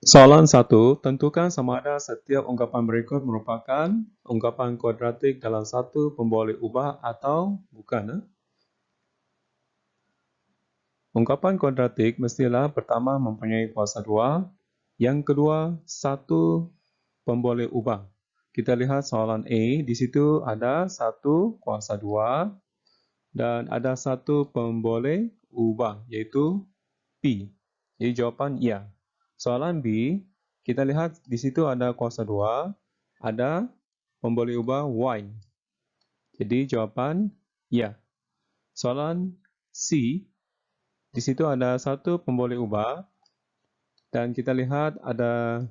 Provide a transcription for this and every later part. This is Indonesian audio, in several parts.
Soalan 1. Tentukan sama ada setiap ungkapan berikut merupakan ungkapan kuadratik dalam satu pemboleh ubah atau bukan. Ungkapan kuadratik mestilah pertama mempunyai kuasa 2, yang kedua satu pemboleh ubah. Kita lihat soalan A, di situ ada satu kuasa 2 dan ada satu pemboleh ubah, yaitu P. Jadi jawapan ya. Soalan B, kita lihat di situ ada kuasa 2, ada pemboleh ubah Y. Jadi jawapan ya. Soalan C, di situ ada satu pemboleh ubah dan kita lihat ada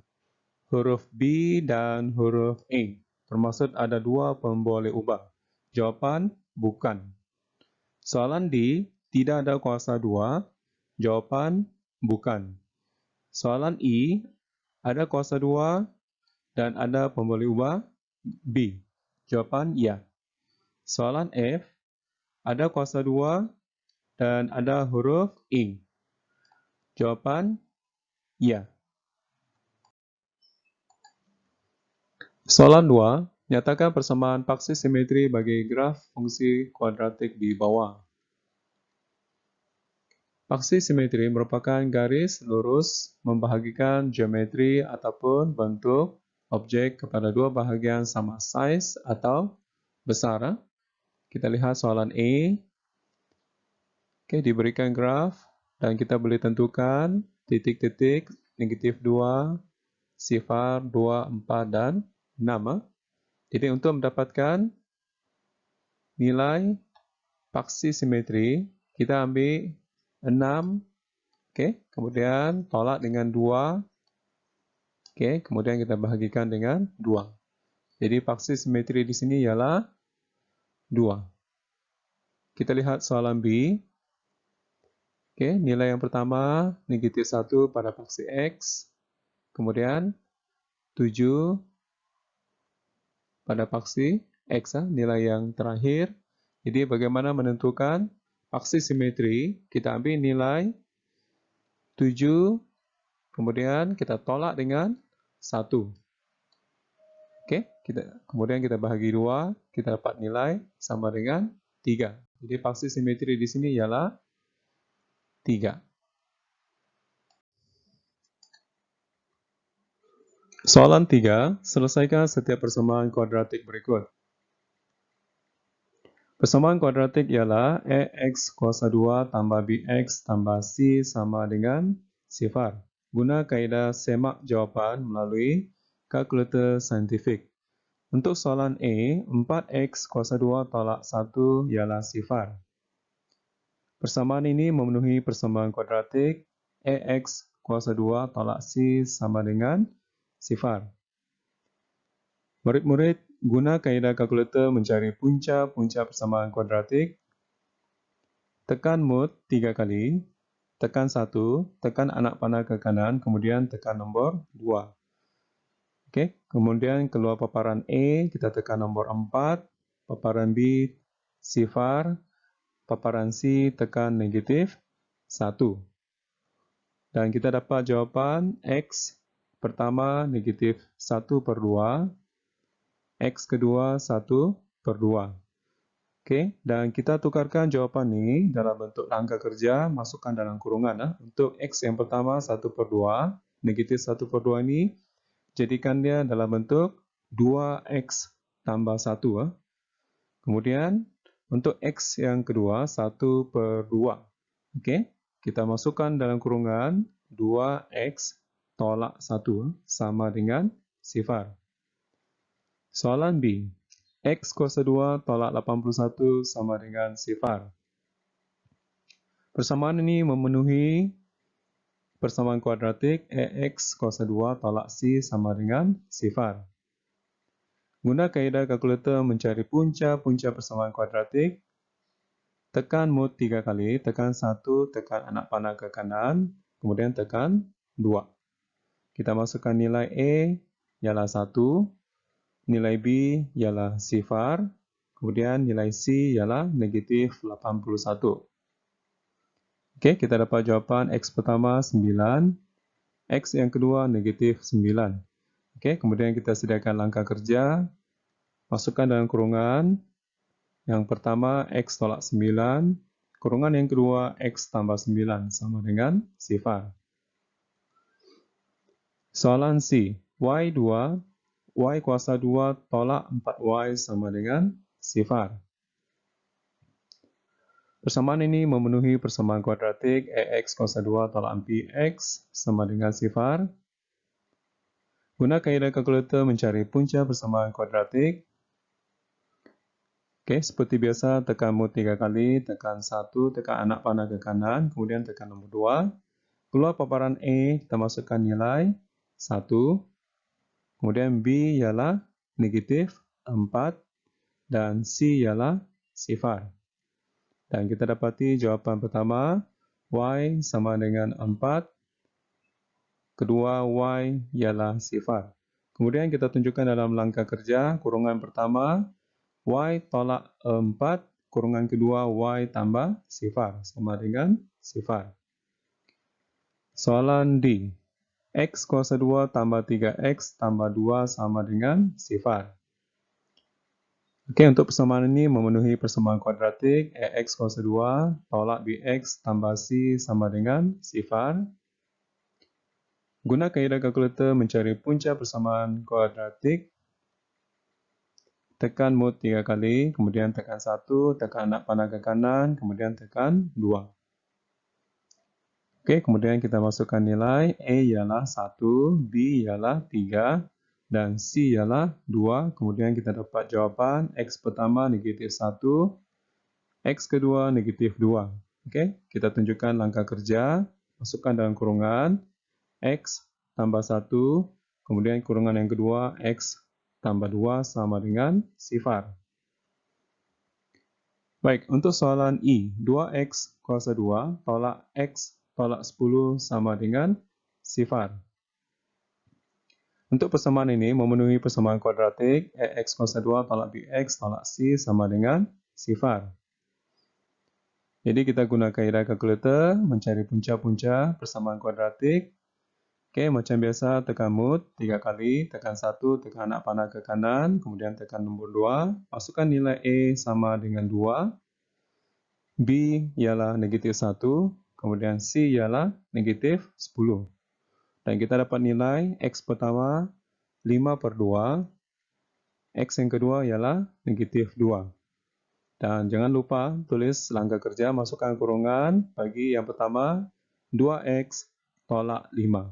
huruf B dan huruf A. Bermaksud ada dua pemboleh ubah. Jawapan bukan. Soalan D, tidak ada kuasa 2. Jawapan bukan. Soalan E, ada kuasa 2 dan ada pemboleh ubah B. Jawapan ya. Soalan F, ada kuasa 2 dan ada huruf E. Jawapan ya. Soalan 2, nyatakan persamaan paksi simetri bagi graf fungsi kuadratik di bawah. Paksi simetri merupakan garis lurus membahagikan geometri ataupun bentuk objek kepada dua bahagian sama size atau besar. Kita lihat soalan A. Oke, diberikan graf dan kita boleh tentukan titik-titik negatif 2, sifar 2, 4, dan 6. Jadi untuk mendapatkan nilai paksi simetri, kita ambil 6, oke, kemudian tolak dengan 2, oke, kemudian kita bahagikan dengan 2. Jadi paksi simetri di sini ialah 2. Kita lihat soalan B. Oke, nilai yang pertama negatif 1 pada paksi X, kemudian 7 pada paksi X, nilai yang terakhir. Jadi bagaimana menentukan paksi simetri? Kita ambil nilai 7, kemudian kita tolak dengan 1. Oke, kemudian kita bahagi 2, kita dapat nilai sama dengan 3. Jadi paksi simetri di sini ialah 3. Soalan 3, selesaikan setiap persamaan kuadratik berikut. Persamaan kuadratik ialah AX kuasa 2 tambah BX tambah C sama dengan sifar. Guna kaedah semak jawapan melalui kalkulator saintifik. Untuk soalan A, 4X kuasa 2 tolak 1 ialah sifar. Persamaan ini memenuhi persamaan kuadratik AX kuasa 2 tolak C sama dengan sifar. Murid-murid, guna kaedah kalkulator mencari punca-punca persamaan kuadratik. Tekan mode 3 kali, tekan 1, tekan anak panah ke kanan, kemudian tekan nombor 2. Oke, kemudian keluar paparan A, kita tekan nombor 4, paparan B, sifar, paparan C, tekan negatif 1. Dan kita dapat jawapan X pertama negatif 1/2, X kedua 1/2. Oke, dan kita tukarkan jawapan ini dalam bentuk angka kerja, masukkan dalam kurungan. Untuk X yang pertama 1/2, negatif 1/2 ini, jadikan dia dalam bentuk 2X tambah 1. Kemudian, untuk X yang kedua 1/2. Oke, kita masukkan dalam kurungan 2X tolak 1 sama dengan sifar. Soalan B. X kuasa 2 tolak 81 sama dengan sifar. Persamaan ini memenuhi persamaan kuadratik AX kuasa 2 tolak C sama dengan sifar. Guna kaedah kalkulator mencari punca-punca persamaan kuadratik, tekan mode 3 kali, tekan 1, tekan anak panah ke kanan, kemudian tekan 2. Kita masukkan nilai A ialah 1, nilai B ialah sifar, kemudian nilai C ialah negatif 81. Oke, kita dapat jawapan X pertama 9, X yang kedua negatif 9. Oke, kemudian kita sediakan langkah kerja. Masukkan dalam kurungan. Yang pertama, X tolak 9. Kurungan yang kedua, X tambah 9 sama dengan sifar. Soalan C. Y2, Y kuasa 2 tolak 4Y sama dengan sifar. Persamaan ini memenuhi persamaan kuadratik AX kuasa 2 tolak BX sama dengan sifar. Guna kaedah kalkulator mencari punca persamaan kuadratik. Oke, seperti biasa tekan mode 3 kali, tekan 1, tekan anak panah ke kanan, kemudian tekan nombor 2. Keluar paparan A, kita masukkan nilai 1. Kemudian B ialah negatif 4 dan C ialah sifar. Dan kita dapati jawapan pertama, Y sama dengan 4. Kedua, Y ialah sifar. Kemudian kita tunjukkan dalam langkah kerja, kurungan pertama, Y tolak 4, kurungan kedua, Y tambah sifar, sama dengan sifar. Soalan D. X kuasa 2 tambah 3X tambah 2 sama dengan sifar. Oke, untuk persamaan ini memenuhi persamaan kuadratik AX kuasa 2 tolak BX tambah C sama dengan sifar. Guna kaedah kalkulator mencari punca persamaan kuadratik. Tekan mode 3 kali, kemudian tekan 1, tekan anak panah ke kanan, kemudian tekan 2. Oke, kemudian kita masukkan nilai. A ialah 1, B ialah 3, dan C ialah 2. Kemudian kita dapat jawapan X pertama negatif 1, X kedua negatif 2. Oke, kita tunjukkan langkah kerja. Masukkan dalam kurungan. X tambah 1, kemudian kurungan yang kedua X tambah 2 sama dengan sifar. Baik, untuk soalan I, 2X kuasa 2 tolak X tolak 10 sama dengan sifar. Untuk persamaan ini memenuhi persamaan kuadratik AX kuasa 2 tolak BX tolak C sama dengan sifar. Jadi kita guna kaedah kalkulator mencari punca-punca persamaan kuadratik. Oke, macam biasa tekan mode 3 kali, tekan 1, tekan anak panah ke kanan, kemudian tekan nombor 2, masukkan nilai A sama dengan 2, B ialah negatif 1, kemudian C ialah negatif 10. Dan kita dapat nilai X pertama 5/2, X yang kedua ialah negatif 2. Dan jangan lupa tulis langkah kerja, masukkan kurungan bagi yang pertama 2X tolak 5.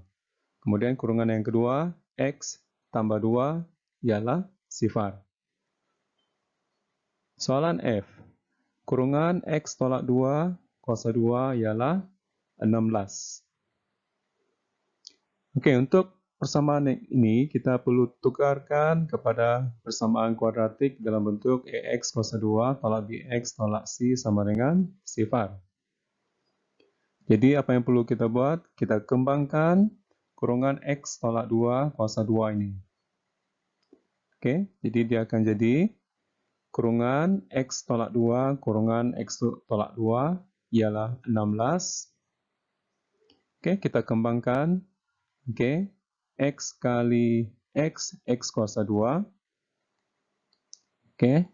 Kemudian kurungan yang kedua, X tambah 2 ialah sifar. Soalan F. Kurungan X tolak 2 kuasa 2 ialah 16. Oke, untuk persamaan ini kita perlu tukarkan kepada persamaan kuadratik dalam bentuk AX kuasa 2 tolak BX tolak C sama dengan sifar. Jadi apa yang perlu kita buat? Kita kembangkan kurungan X tolak 2 kuasa 2 ini. Oke, jadi dia akan jadi kurungan X tolak 2 kurungan X tolak 2 ialah 16. Oke, kita kembangkan. Oke, X kali X, X kuasa 2. Oke,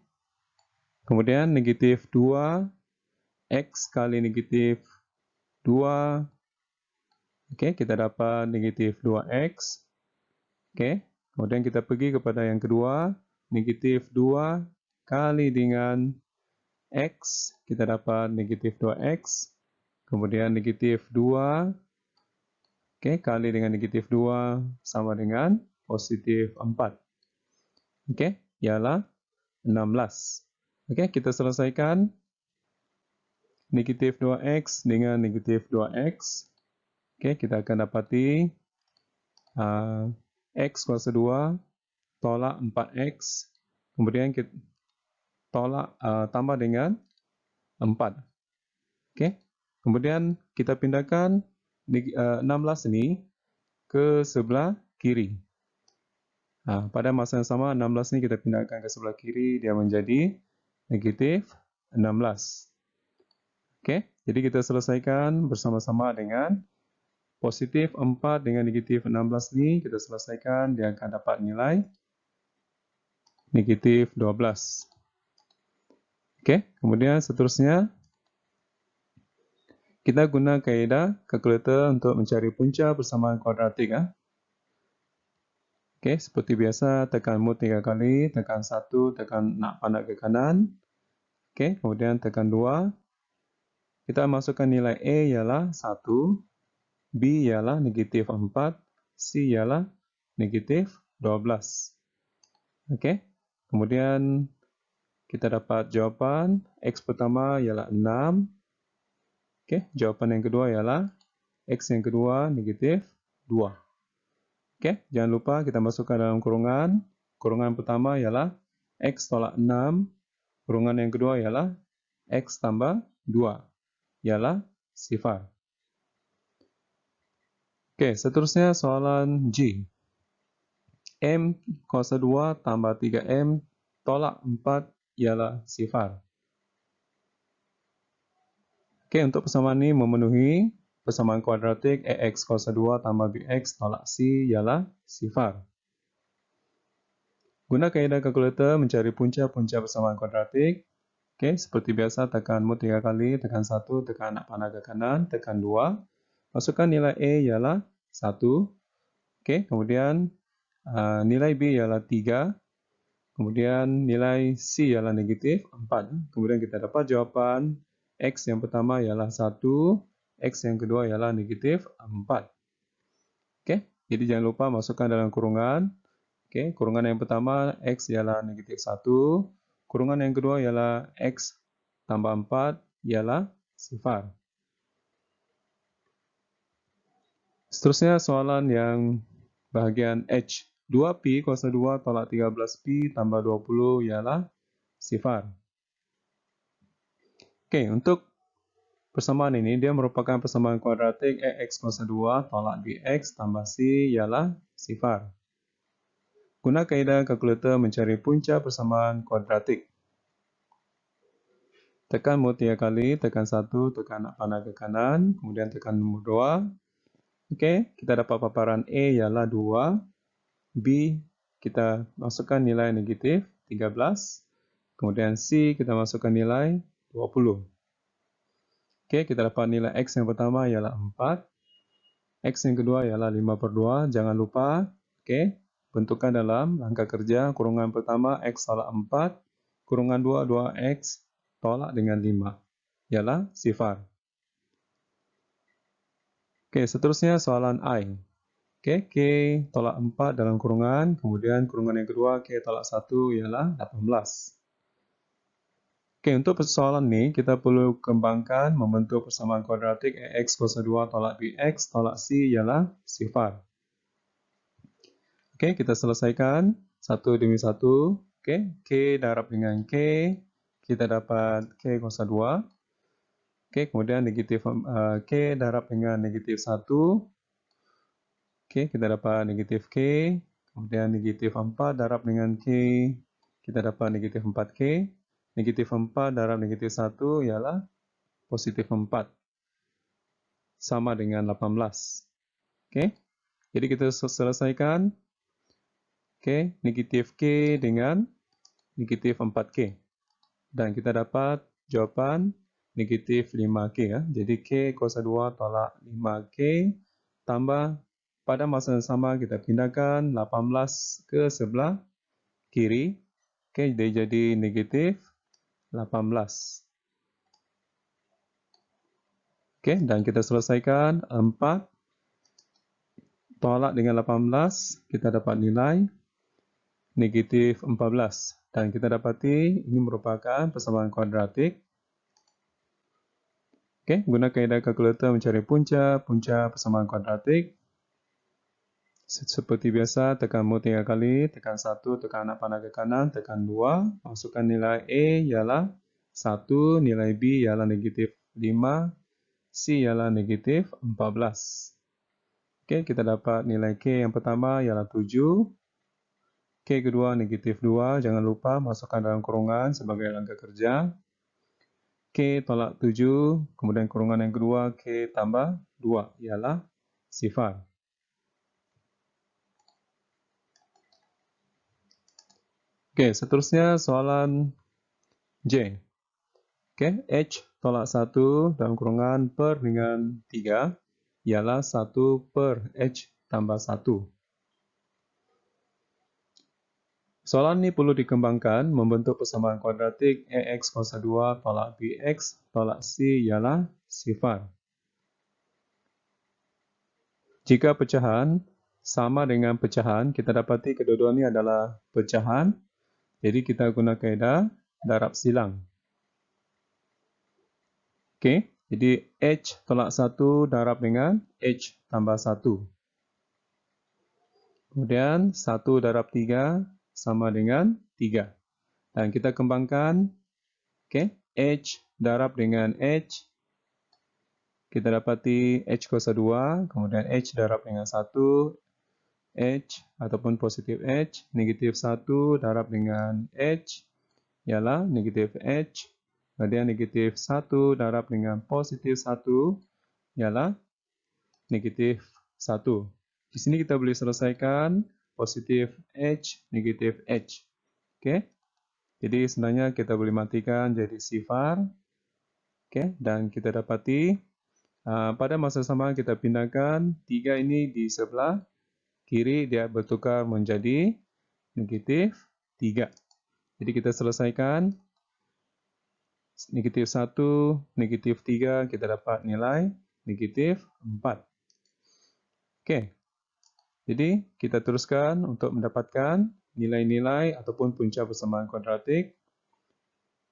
kemudian negatif 2, X kali negatif 2. Oke, kita dapat negatif 2X. Oke, kemudian kita pergi kepada yang kedua, negatif 2 kali dengan X, kita dapat negatif 2X. Kemudian negatif 2, oke, kali dengan negatif 2 sama dengan positif 4. Oke, ialah 16. Oke, kita selesaikan. Negatif 2X dengan negatif 2X. Oke, kita akan dapati X kuasa 2 tolak 4X. Kemudian kita tolak tambah dengan 4. Oke, kemudian kita pindahkan 16 ini ke sebelah kiri. Pada masa yang sama, 16 ini kita pindahkan ke sebelah kiri, dia menjadi negatif 16. Oke, jadi kita selesaikan bersama-sama dengan Positif 4 dengan negatif 16 ini kita selesaikan, dia akan dapat nilai negatif 12. Oke, kemudian seterusnya kita guna kaedah kalkulator untuk mencari punca persamaan kuadratik. Oke, seperti biasa tekan mode 3 kali, tekan 1, tekan nak panah ke kanan. Oke, kemudian tekan 2. Kita masukkan nilai A ialah 1, B ialah negatif 4, C ialah negatif 12. Oke, kemudian kita dapat jawapan X pertama ialah 6. Oke, jawapan yang kedua ialah X yang kedua negatif 2. Oke, jangan lupa kita masukkan dalam kurungan. Kurungan pertama ialah X tolak 6. Kurungan yang kedua ialah X tambah 2. Ialah sifar. Oke, seterusnya soalan G. M kuasa 2 tambah 3M tolak 4 ialah sifar. Oke, untuk persamaan ini memenuhi persamaan kuadratik AX kuasa 2 tambah BX tolak C ialah sifar. Guna kaedah kalkulator mencari punca-punca persamaan kuadratik. Oke, seperti biasa tekan mode 3 kali, tekan 1, tekan anak panah ke kanan, tekan 2. Masukkan nilai A ialah 1. Oke, kemudian nilai B ialah 3. Kemudian nilai C ialah negatif 4. Kemudian kita dapat jawapan X yang pertama ialah 1, X yang kedua ialah negatif 4. Oke, jadi jangan lupa masukkan dalam kurungan. Oke, kurungan yang pertama X ialah negatif 1. Kurungan yang kedua ialah X tambah 4 ialah sifar. Seterusnya soalan yang bahagian H. 2Pi kuasa 2 tolak 13Pi tambah 20 ialah sifar. Oke, untuk persamaan ini dia merupakan persamaan kuadratik AX kuasa 2 tolak BX tambah C ialah sifar. Guna kaedah kalkulator mencari punca persamaan kuadratik. Tekan mode 3 kali, tekan 1, tekan anak panah ke kanan, kemudian tekan nombor 2. Oke, kita dapat paparan A ialah 2, B kita masukkan nilai negatif 13, kemudian C kita masukkan nilai 20. Oke, kita dapat nilai X yang pertama ialah 4, X yang kedua ialah 5/2, jangan lupa, oke, bentukkan dalam langkah kerja, kurungan pertama X tolak 4, kurungan 2, 2X tolak dengan 5, ialah sifar. Oke, seterusnya soalan I. Oke, K tolak 4 dalam kurungan, kemudian kurungan yang kedua K tolak 1 ialah 18. Oke, untuk persoalan ini kita perlu kembangkan membentuk persamaan kuadratik AX kuasa 2 tolak BX tolak C ialah sifar. Oke, kita selesaikan satu demi satu. Oke, K darab dengan K, kita dapat K kuasa 2. Oke, kemudian negatif K darab dengan negatif 1. Oke, kita dapat negatif K, kemudian negatif 4 darab dengan K, kita dapat negatif 4K. Negatif 4 darab negatif 1 ialah positif 4. Sama dengan 18. Oke, jadi kita selesaikan. Oke, negatif K dengan negatif 4K. Dan kita dapat jawapan negatif 5K. Ya. Jadi K kuasa 2 tolak 5K tambah pada masa yang sama kita pindahkan 18 ke sebelah kiri. Oke, jadi negatif 18. Oke, dan kita selesaikan 4 tolak dengan 18, kita dapat nilai negatif 14. Dan kita dapati ini merupakan persamaan kuadratik. Oke, guna kaedah kalkulator mencari punca persamaan kuadratik. Seperti biasa, tekan mode 3 kali, tekan 1, tekan anak panah ke kanan, tekan 2. Masukkan nilai A ialah 1, nilai B ialah negatif 5, C ialah negatif 14. Oke, kita dapat nilai K yang pertama ialah 7. K kedua negatif 2, jangan lupa masukkan dalam kurungan sebagai langkah kerja. K tolak 7, kemudian kurungan yang kedua K tambah 2 ialah sifar. Oke, seterusnya soalan J. Oke, H tolak 1 dalam kurungan per dengan 3 ialah 1 per H tambah 1. Soalan ini perlu dikembangkan membentuk persamaan kuadratik AX kuasa 2 tolak BX tolak C ialah sifar. Jika pecahan sama dengan pecahan, kita dapati kedua-duanya adalah pecahan. Jadi kita guna kaedah darab silang. Oke, jadi H tolak 1 darab dengan H tambah 1. Kemudian 1 darab 3 sama dengan 3. Dan kita kembangkan, oke, H darab dengan H. Kita dapati H kuasa 2, kemudian H darab dengan 1. H ataupun positif H, negatif 1 darab dengan H ialah negatif H, kemudian negatif 1 darab dengan positif 1 ialah negatif 1. Di sini kita boleh selesaikan positif H, negatif H. Oke, jadi sebenarnya kita boleh matikan jadi sifar. Oke, dan kita dapati pada masa sama kita pindahkan 3 ini di sebelah kiri dia bertukar menjadi negatif 3. Jadi kita selesaikan negatif 1, negatif 3, kita dapat nilai negatif 4. Oke, jadi kita teruskan untuk mendapatkan nilai-nilai ataupun punca persamaan kuadratik.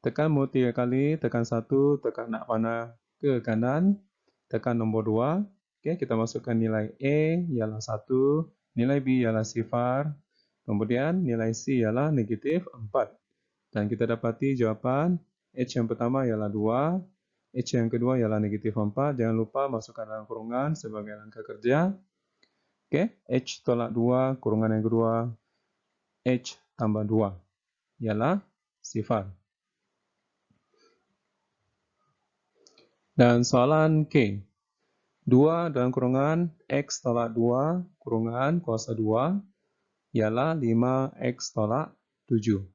Tekan mode 3 kali, tekan 1, tekan anak panah ke kanan, tekan nombor 2. Oke, kita masukkan nilai A ialah 1, nilai B ialah sifar, kemudian nilai C ialah negatif 4. Dan kita dapati jawapan H yang pertama ialah 2, H yang kedua ialah negatif 4. Jangan lupa masukkan dalam kurungan sebagai langkah kerja. Oke, H tolak 2, kurungan yang kedua, H tambah 2 ialah sifar. Dan soalan K. 2 dalam kurungan X tolak 2 kurungan kuasa 2 ialah 5X tolak 7.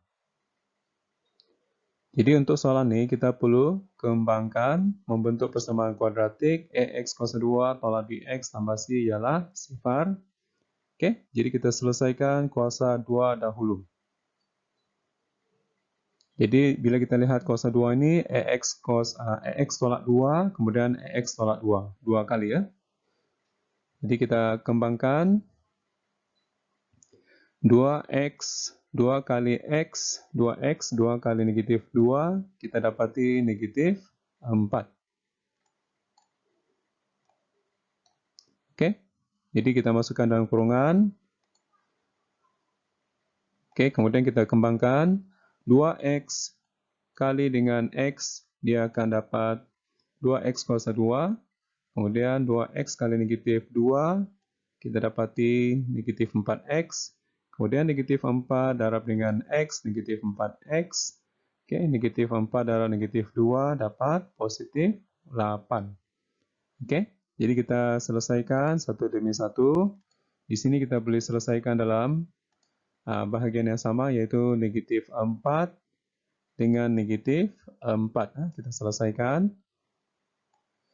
Jadi untuk soalan ini kita perlu kembangkan membentuk persamaan kuadratik AX kuasa 2 tolak BX tambah C ialah sifar. Oke, jadi kita selesaikan kuasa 2 dahulu. Jadi bila kita lihat kuasa 2 ini AX tolak 2 kemudian AX tolak 2. 2 kali ya. Jadi kita kembangkan 2x 2 kali x 2x 2 kali negatif 2 kita dapati negatif 4. Oke, jadi kita masukkan dalam kurungan. Oke, kemudian kita kembangkan 2x kali dengan x dia akan dapat 2x kuasa 2 kemudian 2x kali negatif 2 kita dapati negatif 4x. Kemudian negatif 4 darab dengan X, negatif 4X. Oke, negatif 4 darab negatif 2 dapat positif 8. Oke, jadi kita selesaikan satu demi satu. Di sini kita boleh selesaikan dalam bahagian yang sama, yaitu negatif 4 dengan negatif 4. Kita selesaikan.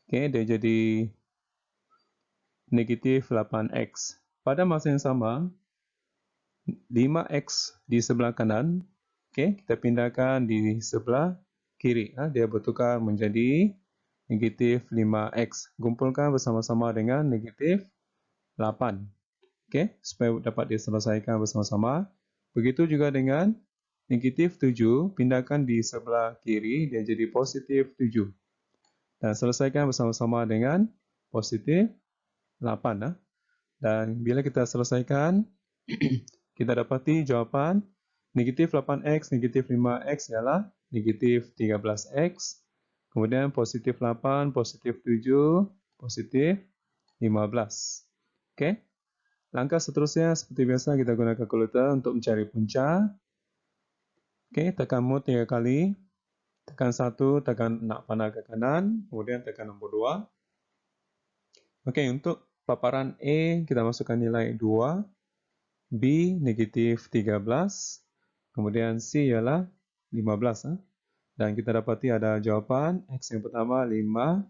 Oke, dia jadi negatif 8X. Pada masa yang sama, 5X di sebelah kanan, kita pindahkan di sebelah kiri. Dia bertukar menjadi negatif 5X. Kumpulkan bersama-sama dengan negatif 8. Supaya dapat diselesaikan bersama-sama. Begitu juga dengan negatif 7, pindahkan di sebelah kiri, dia jadi positif 7. Dan selesaikan bersama-sama dengan positif 8. Dan bila kita selesaikan, kita dapati jawapan negatif 8x, negatif 5x ialah negatif 13x. Kemudian positif 8, positif 7, positif 15. Oke. Langkah seterusnya seperti biasa kita guna kalkulator untuk mencari punca. Oke, tekan mode 3 kali. Tekan 1, tekan anak panah ke kanan, kemudian tekan nombor 2. Oke, untuk paparan E kita masukkan nilai 2, B negatif 13, kemudian C ialah 15. Dan kita dapati ada jawapan X yang pertama 5,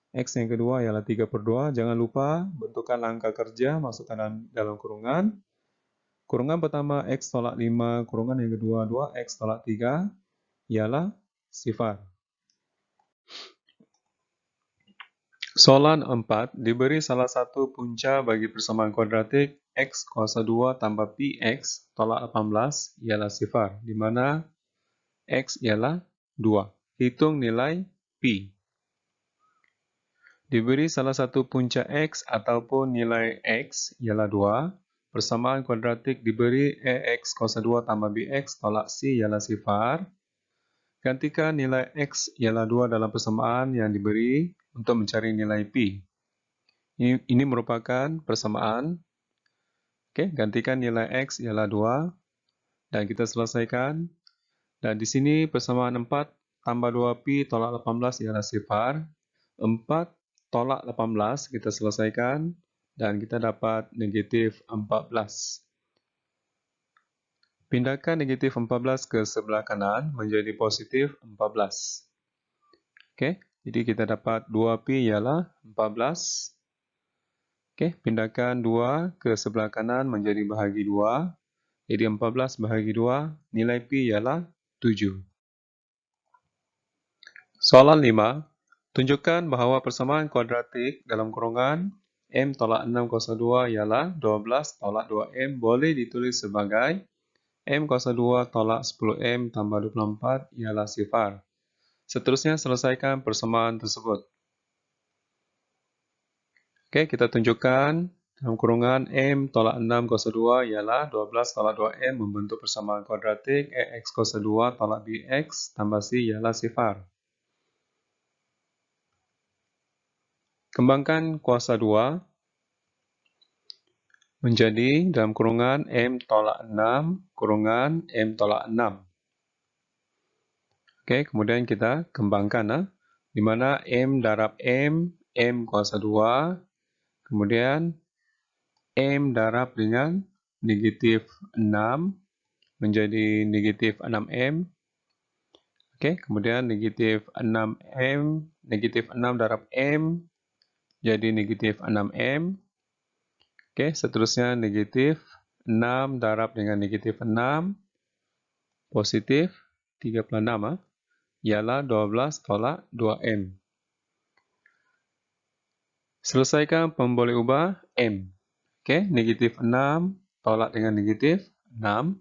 X yang kedua ialah 3/2. Jangan lupa bentukkan angka kerja, masukkan dalam kurungan. Kurungan pertama X tolak 5, kurungan yang kedua 2X tolak 3 ialah sifar. Soalan 4, diberi salah satu punca bagi persamaan kuadratik X kuasa 2 tambah PX tolak 18 ialah sifar, di mana X ialah 2. Hitung nilai P. Diberi salah satu punca X ataupun nilai X ialah 2, persamaan kuadratik diberi AX kuasa 2 tambah BX tolak C ialah sifar. Gantikan nilai X ialah 2 dalam persamaan yang diberi untuk mencari nilai P. Ini merupakan persamaan. Oke, gantikan nilai X ialah 2 dan kita selesaikan. Dan di sini persamaan 4 tambah 2P tolak 18 ialah sifar. 4 tolak 18 kita selesaikan dan kita dapat negatif 14. Pindahkan negatif 14 ke sebelah kanan menjadi positif 14. Oke, jadi kita dapat 2P ialah 14. Oke, pindahkan 2 ke sebelah kanan menjadi bahagi 2. Jadi 14 bahagi 2, nilai P ialah 7. Soalan 5. Tunjukkan bahawa persamaan kuadratik dalam kurungan M tolak 6 kuasa 2 ialah 12 tolak 2M boleh ditulis sebagai M kuasa 2 tolak 10M tambah 24 ialah sifar. Seterusnya selesaikan persamaan tersebut. Oke, kita tunjukkan dalam kurungan M tolak 6 kuasa 2 ialah 12 tolak 2M membentuk persamaan kuadratik AX kuasa 2 tolak BX tambah C ialah sifar. Kembangkan kuasa 2 menjadi dalam kurungan M tolak 6 kurungan M tolak 6. Oke, kemudian kita kembangkan, di mana M darab M kuasa 2, kemudian M darab dengan negatif 6 menjadi negatif 6M. Oke, kemudian negatif 6M, negatif 6 darab M jadi negatif 6M. Oke, seterusnya negatif 6 darab dengan negatif 6, positif 36, ialah 12 tolak 2M. Selesaikan pemboleh ubah M. Oke, negatif 6 tolak dengan negatif 6.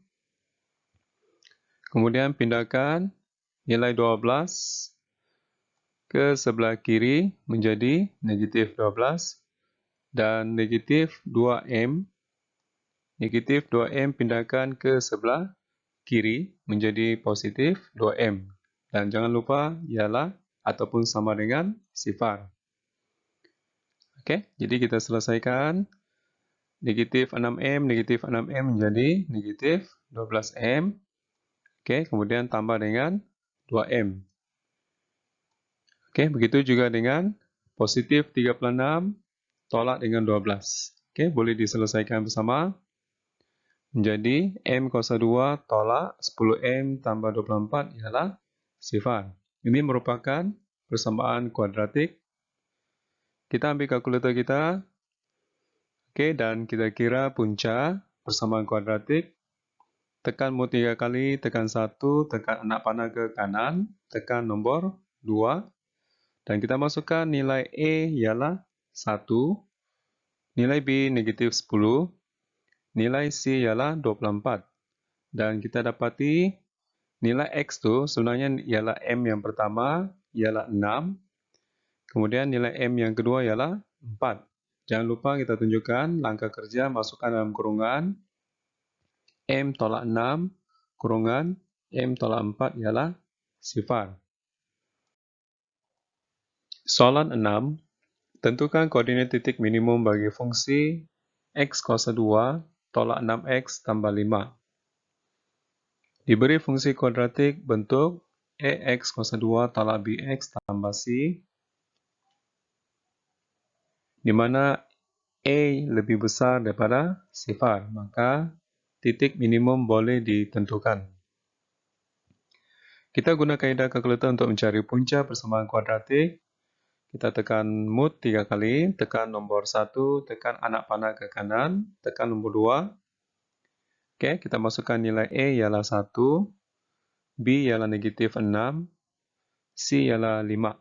Kemudian pindahkan nilai 12 ke sebelah kiri menjadi negatif 12 dan negatif 2M. Negatif 2M pindahkan ke sebelah kiri menjadi positif 2M. Dan jangan lupa ialah ataupun sama dengan sifar. Oke, jadi kita selesaikan. Negatif 6M menjadi negatif 12M. Oke, kemudian tambah dengan 2M. Oke, begitu juga dengan positif 36 tolak dengan 12. Oke, boleh diselesaikan bersama. Menjadi M kuasa 2 tolak 10M tambah 24 ialah sifar. Ini merupakan persamaan kuadratik. Kita ambil kalkulator kita. Oke, dan kita kira punca persamaan kuadratik. Tekan mode 3 kali, tekan 1, tekan anak panah ke kanan, tekan nombor 2. Dan kita masukkan nilai E ialah 1, nilai B negatif 10, nilai C ialah 24. Dan kita dapati nilai X itu sebenarnya ialah M yang pertama, ialah 6. Kemudian nilai M yang kedua ialah 4. Jangan lupa kita tunjukkan langkah kerja, masukkan dalam kurungan. M tolak 6, kurungan M tolak 4 ialah sifar. Soalan 6. Tentukan koordinat titik minimum bagi fungsi X kuasa 2 tolak 6X tambah 5. Diberi fungsi kuadratik bentuk AX kuasa 2 tolak BX tambah C, di mana A lebih besar daripada sifar, maka titik minimum boleh ditentukan. Kita guna kaedah kalkulator untuk mencari punca persamaan kuadratik. Kita tekan mode 3 kali, tekan nombor 1, tekan anak panah ke kanan, tekan nombor 2. Okey, kita masukkan nilai A ialah 1, B ialah negatif 6, C ialah 5.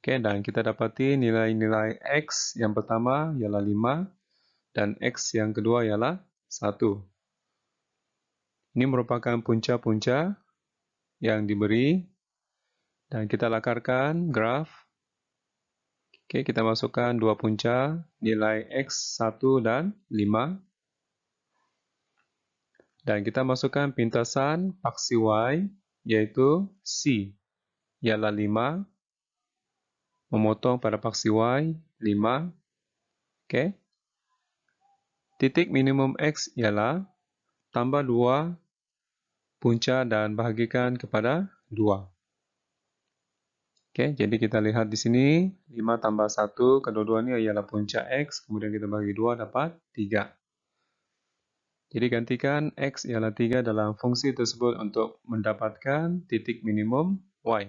Okey, dan kita dapati nilai-nilai X yang pertama ialah 5 dan X yang kedua ialah 1. Ini merupakan punca-punca yang diberi dan kita lakarkan graf. Okey, kita masukkan dua punca, nilai X 1 dan 5. Dan kita masukkan pintasan paksi Y, iaitu C, ialah 5. Memotong pada paksi Y, 5. Okey. Titik minimum X ialah tambah 2 punca dan bahagikan kepada 2. Okey, jadi kita lihat di sini, 5 tambah 1, kedua-duanya ialah punca X, kemudian kita bagi 2 dapat 3. Jadi gantikan X ialah 3 dalam fungsi tersebut untuk mendapatkan titik minimum Y.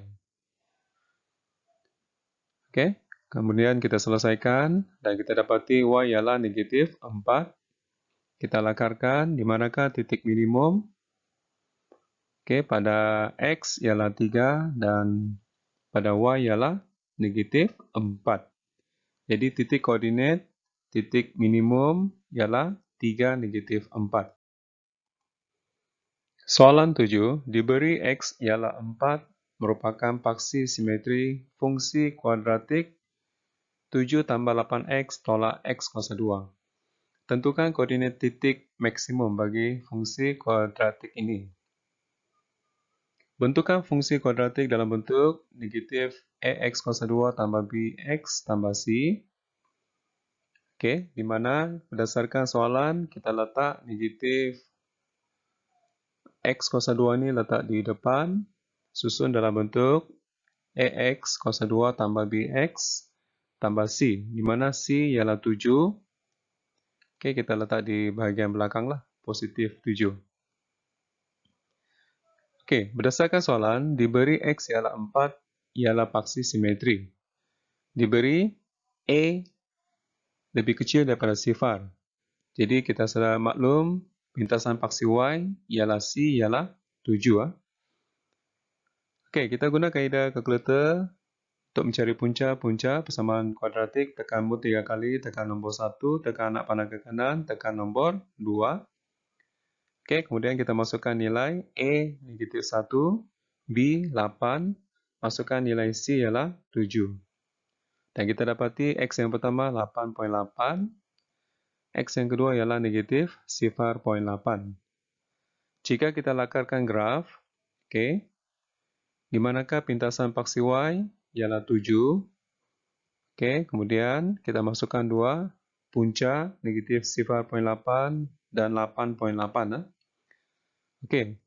Okey, kemudian kita selesaikan dan kita dapati Y ialah negatif 4. Kita lakarkan di manakah titik minimum. Okey, pada X ialah 3 dan pada Y ialah negatif 4. Jadi titik koordinat, titik minimum ialah 3, negatif 4. Soalan 7, diberi X ialah 4 merupakan paksi simetri fungsi kuadratik 7 tambah 8X tolak X kuasa 2. Tentukan koordinat titik maksimum bagi fungsi kuadratik ini. Bentukan fungsi kuadratik dalam bentuk negatif AX kuasa 2 tambah BX tambah C. Okey, di mana berdasarkan soalan kita letak negatif X kuasa 2 ini letak di depan, susun dalam bentuk AX kuasa 2 tambah BX tambah C, di mana C ialah 7. Okey, kita letak di bahagian belakang lah, positif 7. Okey, berdasarkan soalan, diberi X ialah 4, ialah paksi simetri. Diberi A lebih kecil daripada sifar. Jadi kita sudah maklum, pintasan paksi Y ialah C ialah 7. Okey, kita guna kaedah kalkulator untuk mencari punca-punca persamaan kuadratik. Tekan mode 3 kali, tekan nombor 1, tekan anak panah ke kanan, tekan nombor 2. Okey, kemudian kita masukkan nilai A negatif 1, B 8, masukkan nilai C ialah 7. Dan kita dapati X yang pertama 8.8, X yang kedua ialah negatif 0.8. Jika kita lakarkan graf, okey, di manakah pintasan paksi Y ialah 7. Okey, kemudian kita masukkan dua punca negatif 0.8 dan 8.8. Okey.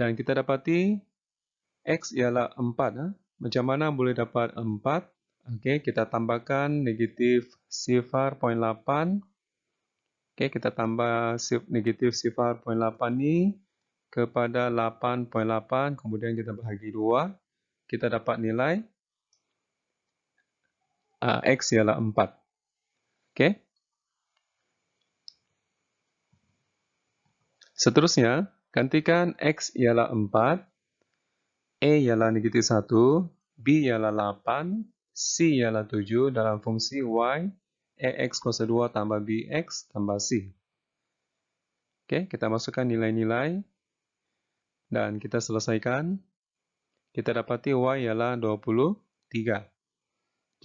Dan kita dapati X ialah 4. Macam mana boleh dapat 4? Okey, kita tambahkan negatif 0.8. Okey, kita tambah negatif 0.8 ni kepada 8.8, kemudian kita bahagi 2. Kita dapat nilai X ialah 4. Okey. Seterusnya, gantikan X ialah 4, A ialah negatif 1, B ialah 8, C ialah 7 dalam fungsi Y, AX kuasa 2 tambah BX tambah C. Okey, kita masukkan nilai-nilai dan kita selesaikan. Kita dapati Y ialah 23.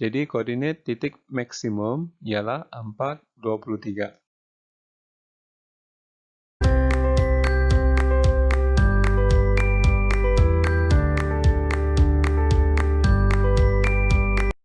Jadi koordinat titik maksimum ialah 4, 23.